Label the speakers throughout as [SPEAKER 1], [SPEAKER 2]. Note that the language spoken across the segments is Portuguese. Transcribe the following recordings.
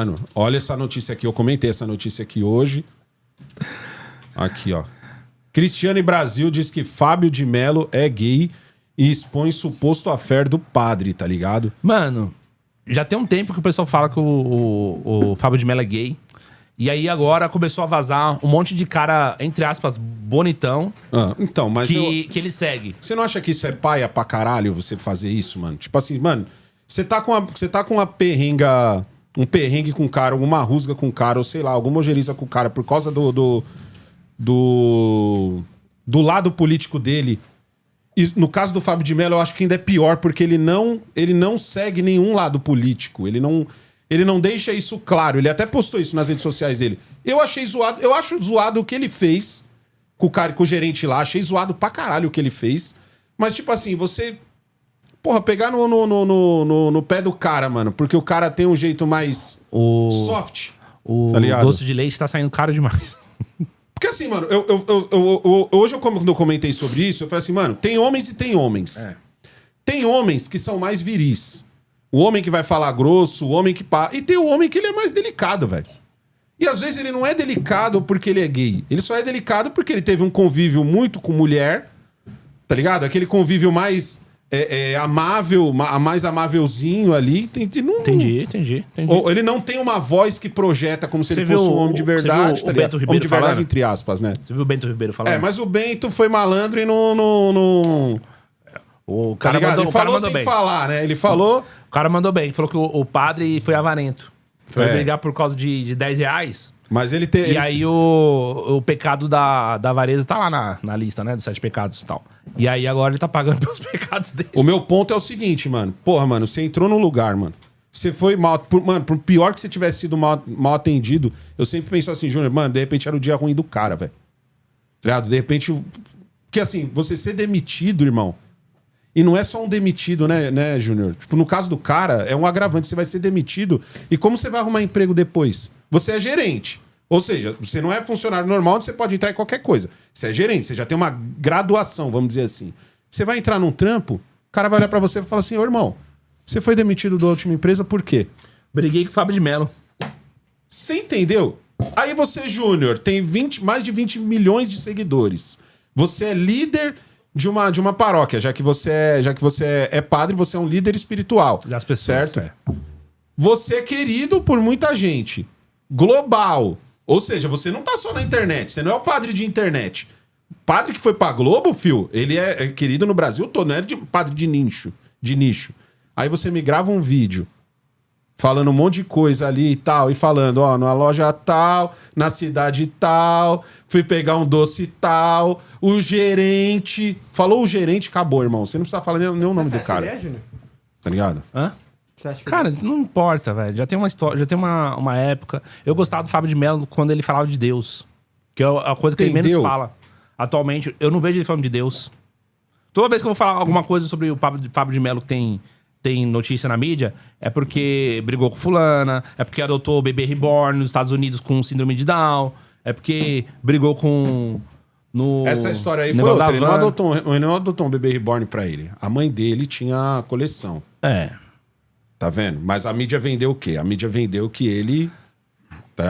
[SPEAKER 1] Mano, olha essa notícia aqui. Eu comentei essa notícia aqui hoje. Aqui, ó. Cristiane Brasil diz que Fábio de Mello é gay e expõe suposto affair do padre, tá ligado?
[SPEAKER 2] Mano, já tem um tempo que o pessoal fala que o Fábio de Mello é gay. E aí agora começou a vazar um monte de cara, entre aspas, bonitão.
[SPEAKER 1] Então, mas
[SPEAKER 2] que ele segue.
[SPEAKER 1] Você não acha que isso é paia pra caralho, você fazer isso, mano? Tipo assim, mano, você tá com uma perrenga... Um perrengue com o cara, alguma rusga com o cara, ou sei lá, alguma ojeriza com o cara por causa do lado político dele. E no caso do Fábio de Mello, eu acho que ainda é pior, porque ele não segue nenhum lado político. Ele não deixa isso claro. Ele até postou isso nas redes sociais dele. Eu achei zoado. Eu acho zoado o que ele fez com o cara, com o gerente lá. Achei zoado pra caralho o que ele fez. Mas, tipo assim, você... Porra, pegar no pé do cara, mano. Porque o cara tem um jeito mais soft.
[SPEAKER 2] O
[SPEAKER 1] tá
[SPEAKER 2] doce de leite tá saindo caro demais.
[SPEAKER 1] Porque assim, mano, hoje quando eu comentei sobre isso, eu falei assim, mano, tem homens e tem homens. Tem homens que são mais viris. O homem que vai falar grosso, o homem que... E tem o homem que ele é mais delicado, velho. E às vezes ele não é delicado porque ele é gay. Ele só é delicado porque ele teve um convívio muito com mulher, tá ligado? Aquele convívio mais... amável, mais amávelzinho ali.
[SPEAKER 2] Entendi.
[SPEAKER 1] Ou ele não tem uma voz que projeta como se ele fosse um homem de verdade, tá ligado? Homem de verdade, entre aspas, né?
[SPEAKER 2] Você viu o Bento Ribeiro falando?
[SPEAKER 1] Mas o Bento foi malandro e não...
[SPEAKER 2] O cara
[SPEAKER 1] tá
[SPEAKER 2] mandou,
[SPEAKER 1] ele falou sem falar, né? Ele falou...
[SPEAKER 2] O cara mandou bem. Falou que o padre foi avarento. Foi brigar por causa de 10 reais.
[SPEAKER 1] Mas ele
[SPEAKER 2] E aí o pecado da avareza tá lá na lista, né? Dos 7 pecados e tal. E aí agora ele tá pagando pelos pecados dele.
[SPEAKER 1] O meu ponto é o seguinte, mano. Porra, mano, você entrou no lugar, mano. Você foi mal... Mano, por pior que você tivesse sido mal atendido, eu sempre penso assim, Júnior, mano, de repente era o dia ruim do cara, velho. Tá ligado? De repente... Porque assim, você ser demitido, irmão... E não é só um demitido, né, Júnior? Tipo, no caso do cara, é um agravante. Você vai ser demitido. E como você vai arrumar emprego depois? Você é gerente. Ou seja, você não é funcionário normal onde você pode entrar em qualquer coisa. Você é gerente, você já tem uma graduação, vamos dizer assim. Você vai entrar num trampo, o cara vai olhar pra você e falar assim, ô irmão, você foi demitido da última empresa por quê?
[SPEAKER 2] Briguei com o Fábio de Mello.
[SPEAKER 1] Você entendeu? Aí você, Júnior, tem mais de 20 milhões de seguidores. Você é líder de uma paróquia, já que você é padre, você é um líder espiritual.
[SPEAKER 2] Das pessoas,
[SPEAKER 1] certo? Você é querido por muita gente. Global. Ou seja, você não tá só na internet. Você não é o padre de internet. Padre que foi pra Globo, fio, ele é querido no Brasil todo. Não é padre de nicho. Aí você me grava um vídeo falando um monte de coisa ali e tal, e falando, ó, na loja tal, na cidade tal, fui pegar um doce tal, o gerente... Falou o gerente, acabou, irmão. Você não precisa falar nem o nome do cara.
[SPEAKER 3] Ele é, Júnior?
[SPEAKER 1] Tá ligado?
[SPEAKER 2] Hã?
[SPEAKER 3] Você acha que
[SPEAKER 2] Cara, não importa, velho. Já tem uma história, já tem uma época. Eu gostava do Fábio de Mello quando ele falava de Deus. Que é a coisa que ele menos fala. Atualmente, eu não vejo ele falando de Deus. Toda vez que eu vou falar alguma coisa sobre o Fábio de Mello que tem notícia na mídia, é porque brigou com fulana, é porque adotou o bebê reborn nos Estados Unidos com síndrome de Down, é porque brigou com...
[SPEAKER 1] Essa história aí foi outra. Ele não adotou um bebê reborn pra ele. A mãe dele tinha a coleção. Tá vendo? Mas a mídia vendeu o quê? A mídia vendeu que ele...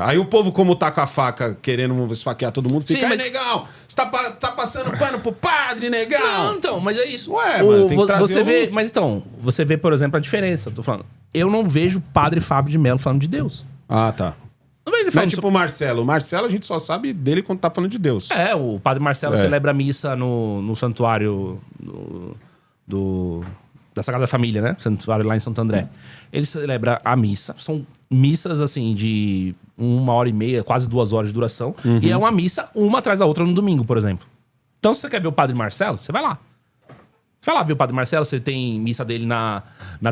[SPEAKER 1] Aí o povo, como tá com a faca querendo esfaquear todo mundo, fica, negão, você tá passando pano pro padre, negão.
[SPEAKER 2] Não, então, mas é isso.
[SPEAKER 1] Ué, mano, tem que trazer
[SPEAKER 2] Mas então, você vê, por exemplo, a diferença. Eu tô falando, eu não vejo o padre Fábio de Mello falando de Deus.
[SPEAKER 1] Ah, tá.
[SPEAKER 2] Não vejo ele
[SPEAKER 1] Não é
[SPEAKER 2] falando
[SPEAKER 1] tipo o Marcelo. O Marcelo a gente só sabe dele quando tá falando de Deus.
[SPEAKER 2] o padre Marcelo celebra a missa no santuário da Sagrada Família, né? Santuário lá em Santo André. Ele celebra a missa. São missas, assim, de 1h30, quase 2 horas de duração. E é uma missa, uma atrás da outra no domingo, por exemplo. Então, se você quer ver o Padre Marcelo, você vai lá. Você vai lá ver o Padre Marcelo, você tem missa dele na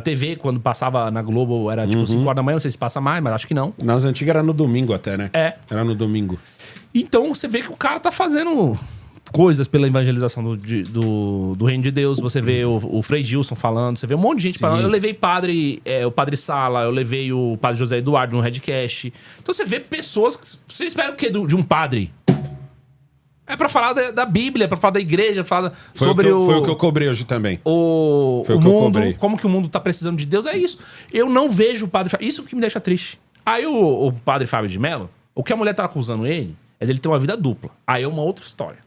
[SPEAKER 2] TV, quando passava na Globo, era tipo 5 horas da manhã, não sei se passa mais, mas acho que não.
[SPEAKER 1] Nas antigas era no domingo até, né? Era no domingo.
[SPEAKER 2] Então, você vê que o cara tá fazendo coisas pela evangelização do reino de Deus. Você vê o Frei Gilson falando, você vê um monte de gente falando. Eu levei o Padre Sala, eu levei o Padre José Eduardo no Redcast. Então você vê pessoas que... Você espera o quê de um padre? É pra falar da Bíblia, pra falar da igreja, falar
[SPEAKER 1] foi o que eu cobrei hoje também.
[SPEAKER 2] O mundo, como que o mundo tá precisando de Deus. É isso. Eu não vejo o padre... Isso que me deixa triste. Aí o padre Fábio de Mello, o que a mulher tá acusando ele é dele ter uma vida dupla. Aí é uma outra história.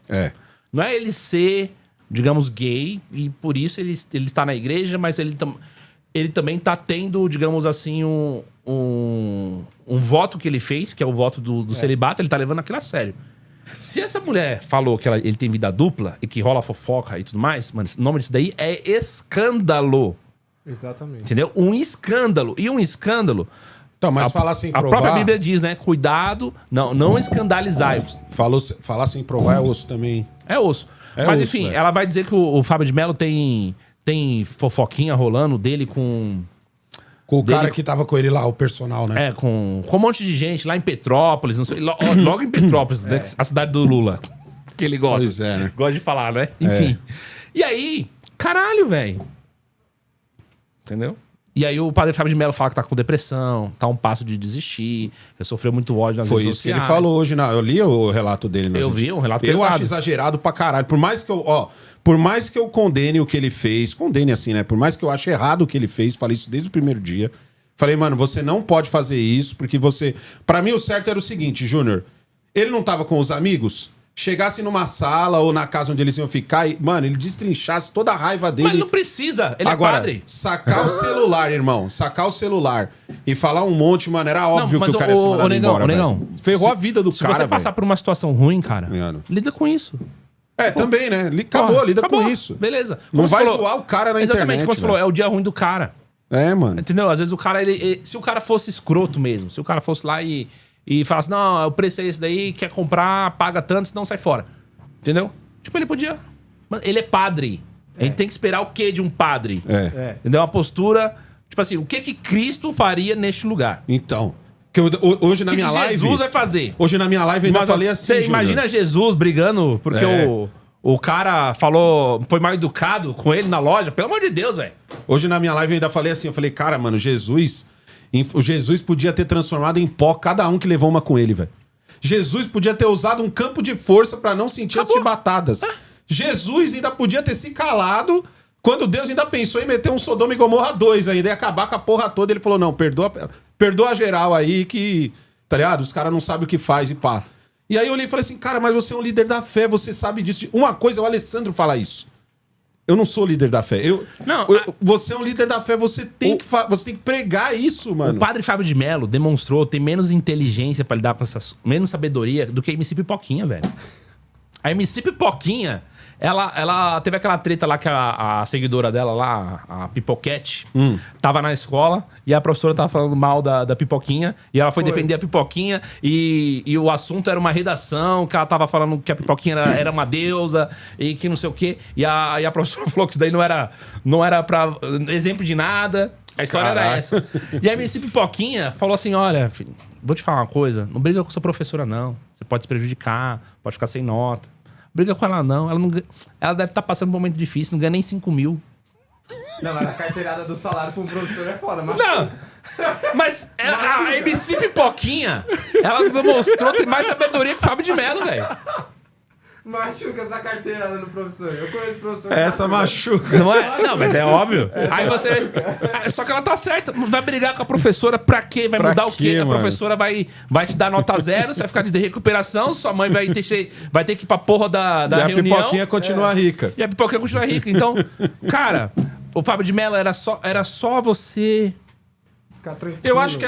[SPEAKER 2] Não é ele ser, digamos, gay e por isso ele está na igreja, mas ele também tá tendo, digamos assim, um voto que ele fez, que é o voto do celibato, ele tá levando aquilo a sério. Se essa mulher falou que ele tem vida dupla e que rola fofoca e tudo mais, mano, o nome disso daí é escândalo.
[SPEAKER 3] Exatamente.
[SPEAKER 2] Entendeu? Um escândalo. E um escândalo...
[SPEAKER 1] Então, mas falar sem provar...
[SPEAKER 2] A própria Bíblia diz, né? Cuidado, não escandalizai-vos.
[SPEAKER 1] Falar sem provar é osso também.
[SPEAKER 2] É osso. Mas enfim, ela vai dizer que o Fábio de Mello tem fofoquinha rolando dele com...
[SPEAKER 1] Com o cara que tava com ele lá, o personal, né?
[SPEAKER 2] É, com um monte de gente lá em Petrópolis, não sei, logo em Petrópolis, né, a cidade do Lula. Que ele gosta.
[SPEAKER 1] Pois é, né?
[SPEAKER 2] Gosta de falar, né? Enfim. E aí, caralho, velho. Entendeu? E aí o padre Fábio de Mello fala que tá com depressão, tá a um passo de desistir, sofreu muito ódio nas redes sociais. Foi isso que
[SPEAKER 1] ele falou hoje. Eu li o relato dele.
[SPEAKER 2] Eu vi um relato pesado.
[SPEAKER 1] Eu acho exagerado pra caralho. Por mais que eu condene o que ele fez, condene assim, né? Por mais que eu ache errado o que ele fez, falei isso desde o primeiro dia. Falei, mano, você não pode fazer isso, porque você... Pra mim o certo era o seguinte, Júnior. Ele não tava com os amigos... Chegasse numa sala ou na casa onde eles iam ficar e, mano, ele destrinchasse toda a raiva dele.
[SPEAKER 2] Mas ele não precisa, ele
[SPEAKER 1] agora,
[SPEAKER 2] é padre.
[SPEAKER 1] Sacar o celular, irmão. Sacar o celular e falar um monte, mano, era óbvio que o cara ia se mandar embora,
[SPEAKER 2] Negão,
[SPEAKER 1] ferrou a vida do cara,
[SPEAKER 2] Se você passar por uma situação ruim, cara, lida com isso.
[SPEAKER 1] Também, né? Lida com isso.
[SPEAKER 2] Beleza.
[SPEAKER 1] Não vai zoar o cara na internet.
[SPEAKER 2] Exatamente, como você falou, é o dia ruim do cara.
[SPEAKER 1] Mano.
[SPEAKER 2] Entendeu? Às vezes o cara, se o cara fosse escroto mesmo, se o cara fosse lá e falasse, não, o preço é esse daí, quer comprar, paga tanto, senão sai fora. Entendeu? Tipo, ele podia... Mano, ele é padre. A gente tem que esperar o quê de um padre? Entendeu? Uma postura... Tipo assim, o que Cristo faria neste lugar?
[SPEAKER 1] Então... hoje na minha live...
[SPEAKER 2] Jesus vai fazer?
[SPEAKER 1] Hoje na minha live eu ainda falei assim,
[SPEAKER 2] Você imagina Jesus brigando porque o cara foi mal educado com ele na loja? Pelo amor de Deus, velho.
[SPEAKER 1] Hoje na minha live eu ainda falei assim, eu falei, cara, mano, Jesus podia ter transformado em pó cada um que levou uma com ele, velho. Jesus podia ter usado um campo de força pra não sentir as chibatadas. Jesus ainda podia ter se calado quando Deus ainda pensou em meter um Sodoma e Gomorra 2 ainda e acabar com a porra toda. Ele falou, não, perdoa geral aí que, tá ligado? Os caras não sabem o que faz e pá. E aí eu olhei e falei assim, cara, mas você é um líder da fé, você sabe disso. Uma coisa, o Alessandro fala isso. Eu não sou líder da fé. Você é um líder da fé, você tem que pregar isso, mano.
[SPEAKER 2] O padre Fábio de Mello demonstrou ter menos inteligência pra lidar com menos sabedoria do que a MC Pipoquinha, velho. A MC Pipoquinha, ela teve aquela treta lá que a seguidora dela lá, a Pipoquete, tava na escola e a professora tava falando mal da Pipoquinha e ela foi defender a Pipoquinha e o assunto era uma redação, que ela tava falando que a Pipoquinha era uma deusa e que não sei o quê. E a professora falou que isso daí não era pra exemplo de nada. A história era essa. E a MC Pipoquinha falou assim, olha, filho, vou te falar uma coisa, não briga com sua professora não, você pode se prejudicar, pode ficar sem nota. Briga com ela não, ela deve estar passando um momento difícil, não ganha nem 5 mil.
[SPEAKER 3] Não, mas a carteirada do salário pra um professor é foda, mas...
[SPEAKER 2] Não, mas a MC Pipoquinha, ela demonstrou ter mais sabedoria que o Fábio de Mello, velho.
[SPEAKER 3] Machuca essa carteirada no professor. Eu conheço professor...
[SPEAKER 1] Essa machuca.
[SPEAKER 2] Não é? Não, mas é óbvio. Aí você... Só que ela tá certa. Vai brigar com a professora pra quê? Vai mudar o quê?
[SPEAKER 1] Mano?
[SPEAKER 2] A professora vai te dar nota 0, você vai ficar de recuperação, sua mãe vai ter que ir pra porra da reunião.
[SPEAKER 1] E a Pipoquinha continua rica.
[SPEAKER 2] E a Pipoquinha continua rica. Então, cara, o Fábio de Mello era só você...
[SPEAKER 3] Ficar tranquilo.
[SPEAKER 1] Eu acho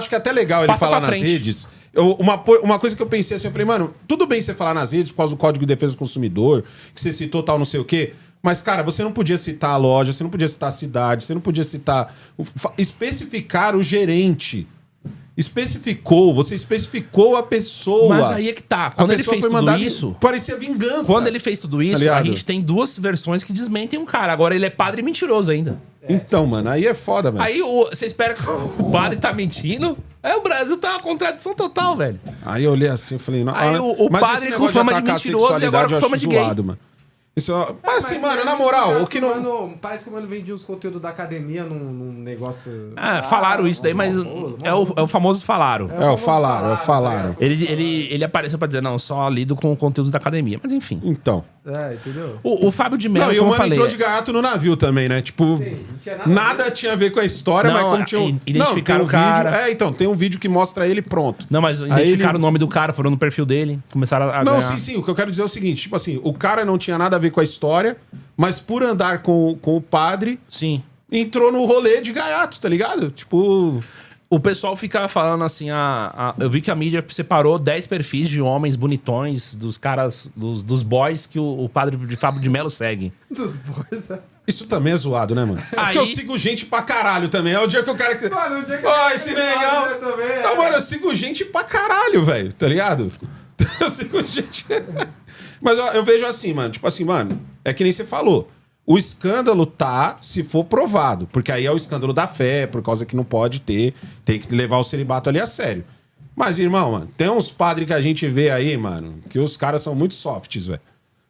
[SPEAKER 1] que é até legal ele falar nas redes... Uma coisa que eu pensei assim, eu falei, mano, tudo bem você falar nas redes por causa do Código de Defesa do Consumidor, que você citou tal não sei o quê, mas, cara, você não podia citar a loja, você não podia citar a cidade, você não podia citar... Especificar o gerente. Você especificou a pessoa.
[SPEAKER 2] Mas aí é que tá. Quando ele fez tudo isso...
[SPEAKER 1] Parecia vingança.
[SPEAKER 2] Quando ele fez tudo isso, a gente tem duas versões que desmentem um cara. Agora ele é padre mentiroso ainda.
[SPEAKER 1] Então, mano, aí é foda, velho.
[SPEAKER 2] Aí você espera que o padre tá mentindo? Aí o Brasil tá uma contradição total, velho.
[SPEAKER 1] Aí eu olhei assim e falei... Não,
[SPEAKER 2] aí o padre com fama de mentiroso e agora com fama de gay.
[SPEAKER 1] Mano. Isso, mas assim, mano, na moral, o que não...
[SPEAKER 3] Mano, parece que o mano vendia os conteúdos da academia num negócio...
[SPEAKER 2] Falaram isso daí, mas é o famoso falaram.
[SPEAKER 1] Falaram.
[SPEAKER 2] Ele apareceu pra dizer, não, só lido com o conteúdo da academia. Mas enfim.
[SPEAKER 1] Então...
[SPEAKER 3] Entendeu?
[SPEAKER 2] O Fábio de Mello,
[SPEAKER 1] Não, e o
[SPEAKER 2] como eu
[SPEAKER 1] mano
[SPEAKER 2] falei...
[SPEAKER 1] entrou de gaiato no navio também, né? Tipo,
[SPEAKER 3] não tinha
[SPEAKER 1] nada tinha a ver com a história,
[SPEAKER 2] Não,
[SPEAKER 1] mas como tinha
[SPEAKER 2] identificaram
[SPEAKER 1] tem um
[SPEAKER 2] o cara.
[SPEAKER 1] vídeo. Então, tem um vídeo que mostra ele pronto.
[SPEAKER 2] Não, mas
[SPEAKER 1] Aí
[SPEAKER 2] identificaram
[SPEAKER 1] ele-
[SPEAKER 2] o nome do cara, foram no perfil dele, começaram a
[SPEAKER 1] Não,
[SPEAKER 2] ganhar.
[SPEAKER 1] sim. O que eu quero dizer é o seguinte: tipo assim, o cara não tinha nada a ver com a história, mas por andar com o padre,
[SPEAKER 2] Sim.
[SPEAKER 1] entrou no rolê de gaiato, tá ligado? Tipo.
[SPEAKER 2] O pessoal fica falando assim, eu vi que a mídia separou 10 perfis de homens bonitões, dos caras, dos boys que o padre de Fábio de Mello segue.
[SPEAKER 3] Dos boys.
[SPEAKER 1] Isso também é zoado, né, mano?
[SPEAKER 2] Aí-
[SPEAKER 1] Porque eu sigo gente pra caralho também. É o dia que o cara.
[SPEAKER 3] Mano, o dia que
[SPEAKER 1] Ó, esse negão.
[SPEAKER 3] também.
[SPEAKER 1] Não, mano, eu sigo gente pra caralho, velho, tá ligado? Eu sigo gente. Mas eu vejo assim, mano. Tipo assim, mano, é que nem você falou. O escândalo tá se for provado. Porque aí é o escândalo da fé, por causa que não pode ter. Tem que levar o celibato ali a sério. Mas, irmão, mano, tem uns padres que a gente vê aí, mano, que os caras são muito softs, velho.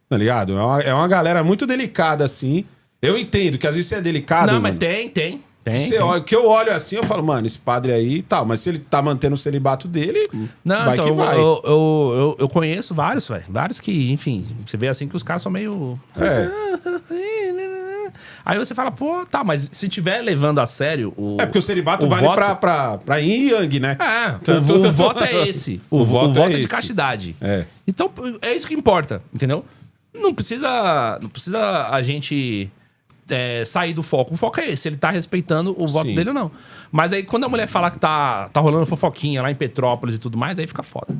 [SPEAKER 1] Tá ligado? É uma galera muito delicada, assim. Eu entendo que às vezes você é delicado.
[SPEAKER 2] Não,
[SPEAKER 1] mano.
[SPEAKER 2] mas tem.
[SPEAKER 1] Você olha, que eu olho assim, eu falo, mano, esse padre aí e tal. Mas se ele tá mantendo o celibato dele,
[SPEAKER 2] Não,
[SPEAKER 1] vai
[SPEAKER 2] então,
[SPEAKER 1] que vai.
[SPEAKER 2] eu conheço vários, velho. Vários que, enfim, você vê assim que os caras são meio...
[SPEAKER 1] É.
[SPEAKER 2] Aí você fala, pô, tá, mas se tiver levando a sério o...
[SPEAKER 1] É porque o celibato vale
[SPEAKER 2] voto-
[SPEAKER 1] pra yin e yang, né?
[SPEAKER 2] É,
[SPEAKER 1] Tanto-
[SPEAKER 2] o voto é esse. O voto é de
[SPEAKER 1] esse.
[SPEAKER 2] castidade.
[SPEAKER 1] É.
[SPEAKER 2] Então, é isso que importa, entendeu? Não precisa a gente sair do foco. O foco é esse, ele tá respeitando o voto
[SPEAKER 1] Sim.
[SPEAKER 2] dele ou não. Mas aí, quando a mulher fala que tá rolando fofoquinha lá em Petrópolis e tudo mais, aí fica foda.